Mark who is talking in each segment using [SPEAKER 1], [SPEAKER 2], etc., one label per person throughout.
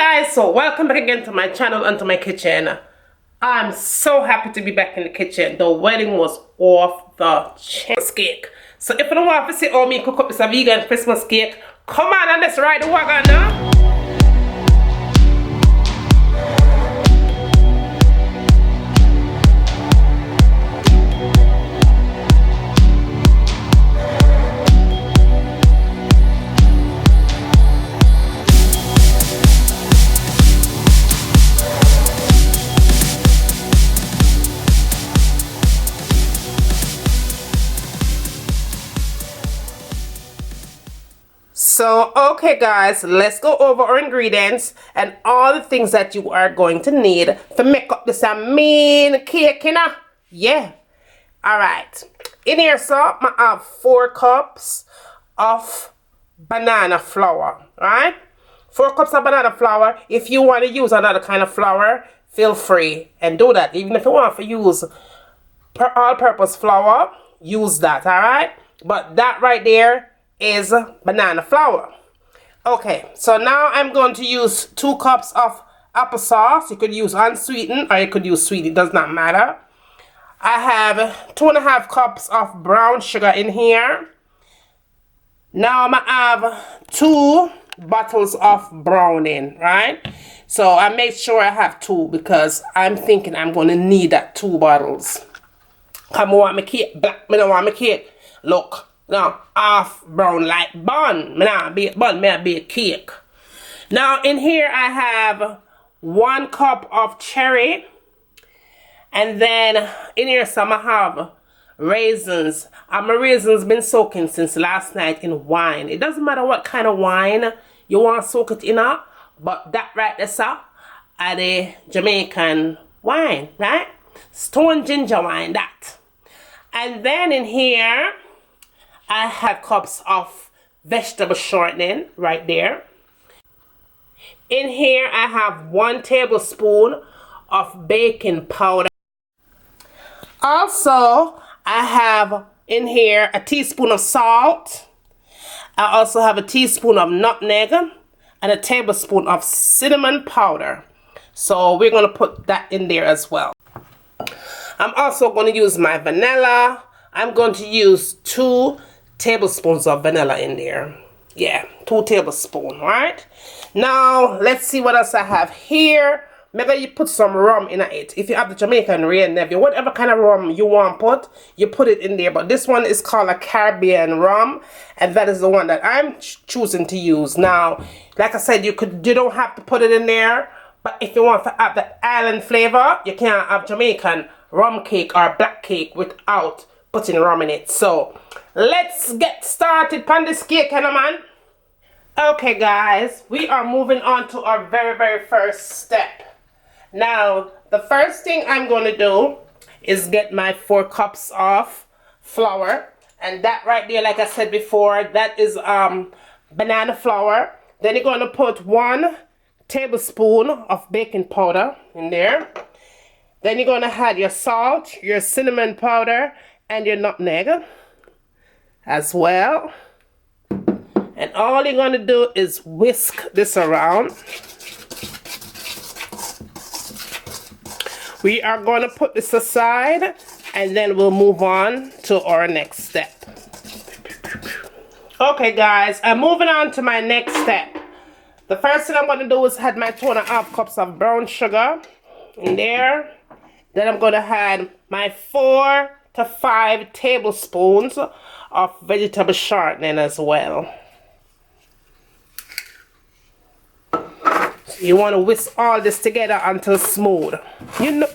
[SPEAKER 1] guys, so welcome back again to my channel and to my kitchen. I'm so happy to be back in the kitchen. The wedding was off the chain. Cake. So if you don't want to see how me cook up this vegan Christmas cake, come on and let's ride the wagon now. So, okay guys, let's go over our ingredients and all the things that you are going to need to make up this mean cake, you know? Yeah. Alright. In here, so, I have 4 cups of banana flour, right? 4 cups of banana flour. If you want to use another kind of flour, feel free and do that. Even if you want to use all-purpose flour, use that, alright? But that right there is banana flour. Okay, so now I'm going to use 2 cups of applesauce. You could use unsweetened or you could use sweet, it does not matter. I have 2.5 cups of brown sugar in here. Now I'm gonna have 2 bottles of browning, right? So I make sure I have 2 because I'm thinking I'm going to need that 2 bottles. I want my cake black, I don't want my cake look now half brown like bun. I bake bun, I bake cake. Now in here I have 1 cup of cherry, and then in here some I have raisins. My raisins been soaking since last night in wine. It doesn't matter what kind of wine you want to soak it in, but that right there, sir, are the Jamaican wine, right? Stone ginger wine, that. And then in here I have cups of vegetable shortening right there. In here I have 1 tablespoon of baking powder. Also, I have in here a teaspoon of salt. I also have a teaspoon of nutmeg and a tablespoon of cinnamon powder. So we're going to put that in there as well. I'm also going to use my vanilla. I'm going to use 2 tablespoons of vanilla in there. Yeah, 2 tablespoons, right? Now, let's see what else I have here. Maybe you put some rum in it. If you have the Jamaican rain, whatever kind of rum you want to put, you put it in there. But this one is called a Caribbean rum, and that is the one that I'm choosing to use. Now, like I said, you don't have to put it in there, but if you want to have the island flavor, you can't have Jamaican rum cake or black cake without putting rum in it. So let's get started on this cake, man. Okay guys, we are moving on to our very first step. Now the first thing I'm going to do is get my 4 cups of flour, and that right there, like I said before, that is banana flour. Then you're going to put 1 tablespoon of baking powder in there. Then you're going to add your salt, your cinnamon powder, and your nutmeg as well. And all you're going to do is whisk this around. We are going to put this aside and then we'll move on to our next step. Okay guys, I'm moving on to my next step. The first thing I'm going to do is add my 2.5 cups of brown sugar in there. Then I'm going to add my 4 to 5 tablespoons of vegetable shortening as well. So you want to whisk all this together until smooth. You know,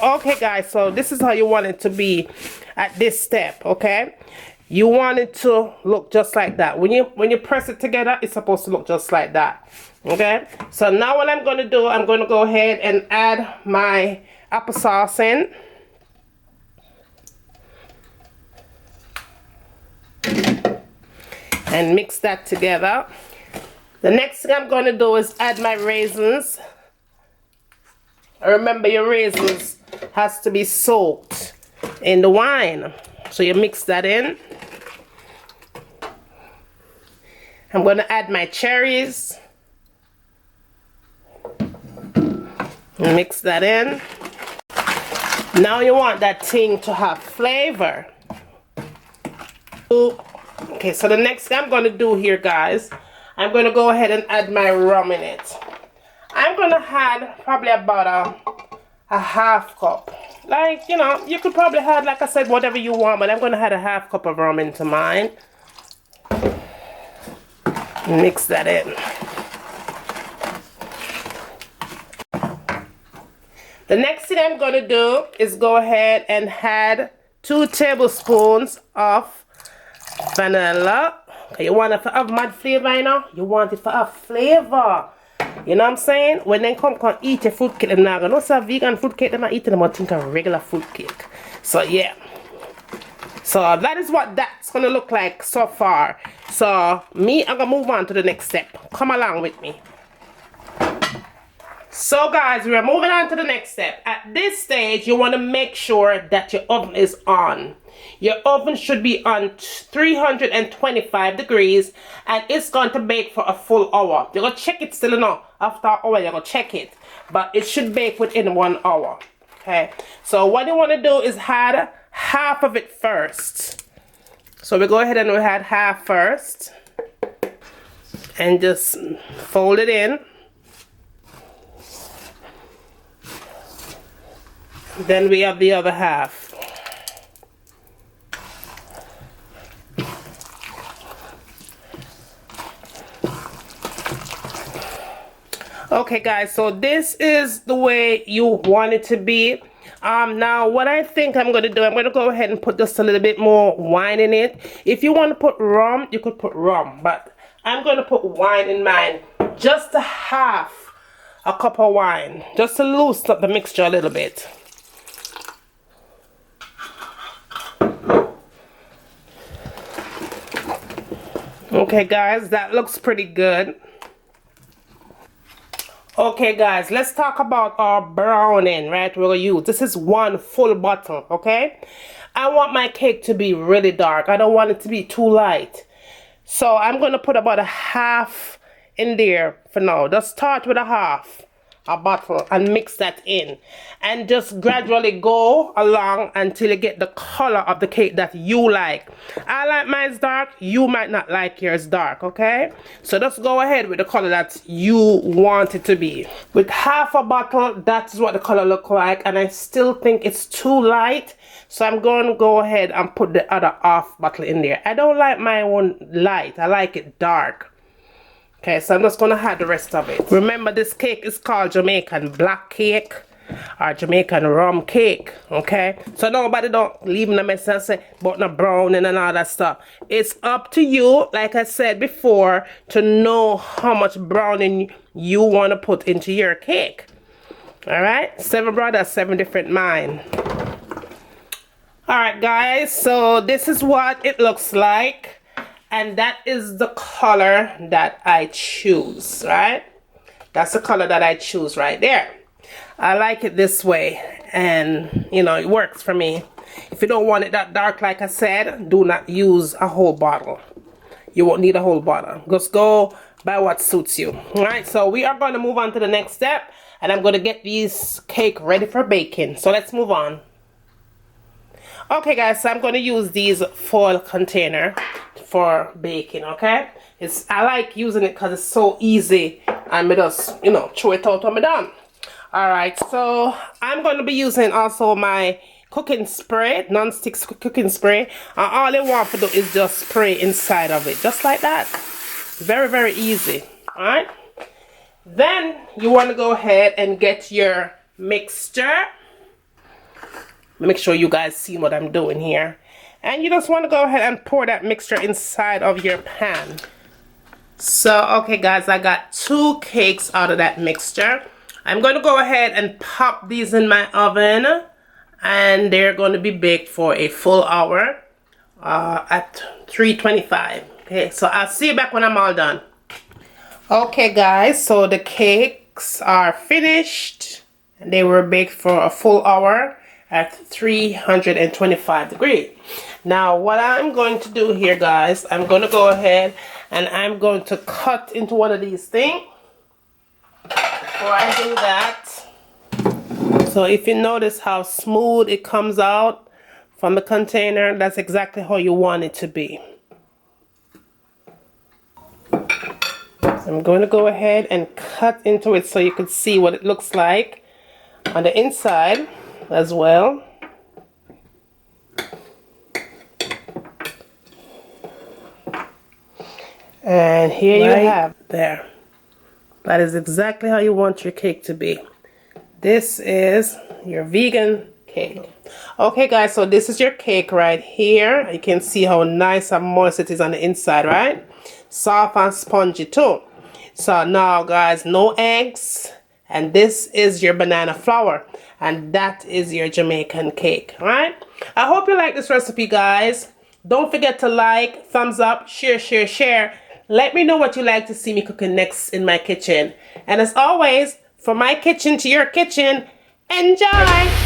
[SPEAKER 1] okay guys, so this is how you want it to be at this step, okay? You want it to look just like that. When you press it together, it's supposed to look just like that. Okay? So now what I'm going to do, I'm going to go ahead and add my applesauce in. And mix that together. The next thing I'm going to do is add my raisins. Remember, your raisins has to be soaked in the wine. So you mix that in. I'm going to add my cherries. Mix that in. Now you want that thing to have flavor. Okay, so the next thing I'm going to do here, guys, I'm going to go ahead and add my rum in it. I'm going to add probably about a half cup. Like, you know, you could probably add, like I said, whatever you want, but I'm going to add a half cup of rum into mine. Mix that in. The next thing I'm going to do is go ahead and add 2 tablespoons of vanilla. Okay, you want it to have mad flavor, you know? You want it to have flavor. You know what I'm saying? When they come eat your fruit cake, they're not going to say vegan fruit cake, they're not eating them, I think a regular fruit cake. So, yeah. So, that is what that's going to look like so far. So, I'm going to move on to the next step. Come along with me. So guys, we are moving on to the next step. At this stage, you want to make sure that your oven is on. Your oven should be on 325 degrees and it's going to bake for a full hour. You're going to check it still enough. After an hour, you're going to check it. But it should bake within 1 hour. Okay. So what you want to do is add half of it first. So we go ahead and we add half first. And just fold it in. Then we have the other half. Okay guys, so this is the way you want it to be. Now what I think I'm going to do, I'm going to go ahead and put just a little bit more wine in it. If you want to put rum, you could put rum, but I'm going to put wine in mine. Just a half a cup of wine, just to loosen up the mixture a little bit. Okay guys, that looks pretty good. Okay guys, let's talk about our browning, right? We're gonna use, this is 1 full bottle, okay? I want my cake to be really dark. I don't want it to be too light. So I'm gonna put about a half in there for now. Just start with a bottle and mix that in and just gradually go along until you get the color of the cake that you like. I like mine's dark, you might not like yours dark, okay? So just go ahead with the color that you want it to be. With half a bottle, that's what the color look like, and I still think it's too light, so I'm going to go ahead and put the other half bottle in there. I don't like my one light, I like it dark. Okay, so I'm just going to add the rest of it. Remember, this cake is called Jamaican black cake or Jamaican rum cake, okay? So nobody don't leave in a mess and say, but no browning and all that stuff. It's up to you, like I said before, to know how much browning you want to put into your cake. All right? 7 brothers, 7 different minds. All right, guys, so this is what it looks like. And that is the color that I choose, right? That's the color that I choose right there. I like it this way, and you know, it works for me. If you don't want it that dark, like I said, do not use a whole bottle. You won't need a whole bottle. Just go by what suits you. All right, so we are going to move on to the next step, and I'm going to get these cake ready for baking. So let's move on. Okay guys, so I'm going to use these foil container for baking, okay? I like using it because it's so easy, and I just, you know, throw it out when I'm done. Alright, so I'm going to be using also my cooking spray, non-stick cooking spray, and all I want to do is just spray inside of it, just like that. Very, very easy. Alright, then you want to go ahead and get your mixture. Make sure you guys see what I'm doing here. And you just want to go ahead and pour that mixture inside of your pan. So, okay guys, I got 2 cakes out of that mixture. I'm going to go ahead and pop these in my oven. And they're going to be baked for a full hour at 325. Okay, so I'll see you back when I'm all done. Okay guys, so the cakes are finished. And they were baked for a full hour at 325 degrees. Now what I'm going to do here, guys, I'm going to go ahead and I'm going to cut into one of these things. Before I do that, So if you notice how smooth it comes out from the container, that's exactly how you want it to be. I'm going to go ahead and cut into it so you can see what it looks like on the inside as well. And here you have there. That is exactly how you want your cake to be. This is your vegan cake. Okay guys, so this is your cake right here. You can see how nice and moist it is on the inside, right? Soft and spongy too. So now guys, no eggs, and this is your banana flour, and that is your Jamaican cake. All right, I hope you like this recipe guys. Don't forget to like, thumbs up, share. Let me know what you like to see me cooking next in my kitchen. And as always, from my kitchen to your kitchen, enjoy!